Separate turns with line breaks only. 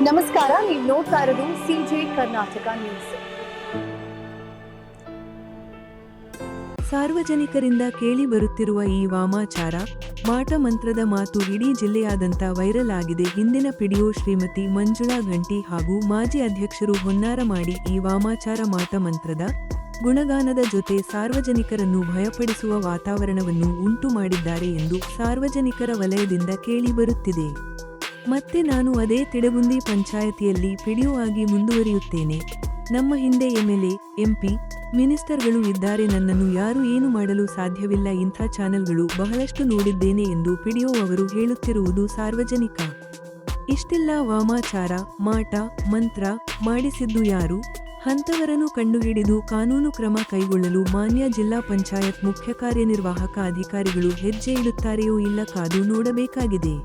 ನಮಸ್ಕಾರ, ನೀವು ನೋಡ್ತಾ ಇರೋದು ಸಿಜೆ ಕರ್ನಾಟಕ ನ್ಯೂಸ್.
ಸಾರ್ವಜನಿಕರಿಂದ ಕೇಳಿ ಬರುತ್ತಿರುವ ಈ ವಾಮಾಚಾರ, ಮಾಟ ಮಂತ್ರದ ಮಾತು ಇಡೀ ಜಿಲ್ಲೆಯಾದಂತ ವೈರಲ್ ಆಗಿದೆ. ಹಿಂದಿನ ಪಿಡಿಒ ಶ್ರೀಮತಿ ಮಂಜುಳಾ ಘಂಟಿ ಹಾಗೂ ಮಾಜಿ ಅಧ್ಯಕ್ಷರು ಹೊನ್ನಾರ ಮಾಡಿ ಈ ವಾಮಾಚಾರ ಮಾಟ ಮಂತ್ರದ ಗುಣಗಾನದ ಜೊತೆ ಸಾರ್ವಜನಿಕರನ್ನು ಭಯಪಡಿಸುವ ವಾತಾವರಣವನ್ನು ಉಂಟು ಮಾಡಿದ್ದಾರೆ ಎಂದು ಸಾರ್ವಜನಿಕರ ವಲಯದಿಂದ ಕೇಳಿ ಬರುತ್ತಿದೆ. ಮತ್ತೆ ನಾನು ಅದೇ ತಿಡಗುಂದಿ ಪಂಚಾಯತಿಯಲ್ಲಿ ಪಿಡಿಒ ಆಗಿ ಮುಂದುವರಿಯುತ್ತೇನೆ. ನಮ್ಮ ಹಿಂದೆ ಎಂಎಲ್ಎ, ಎಂಪಿ, ಮಿನಿಸ್ಟರ್ಗಳು ಇದ್ದಾರೆ. ನನ್ನನ್ನು ಯಾರು ಏನು ಮಾಡಲು ಸಾಧ್ಯವಿಲ್ಲ. ಇಂಥ ಚಾನೆಲ್ಗಳು ಬಹಳಷ್ಟು ನೋಡಿದ್ದೇನೆ ಎಂದು ಪಿಡಿಒ ಅವರು ಹೇಳುತ್ತಿರುವುದು ಸಾರ್ವಜನಿಕ. ಇಷ್ಟೆಲ್ಲ ವಾಮಾಚಾರ, ಮಾಟ ಮಂತ್ರ ಮಾಡಿಸಿದ್ದು ಯಾರು? ಅಂತವರನ್ನು ಕಂಡುಹಿಡಿದು ಕಾನೂನು ಕ್ರಮ ಕೈಗೊಳ್ಳಲು ಮಾನ್ಯ ಜಿಲ್ಲಾ ಪಂಚಾಯತ್ ಮುಖ್ಯ ಕಾರ್ಯನಿರ್ವಾಹಕ ಅಧಿಕಾರಿಗಳು ಹೆಜ್ಜೆ ಇಡುತ್ತಾರೆಯೋ ಇಲ್ಲ ಕಾದು ನೋಡಬೇಕಾಗಿದೆ.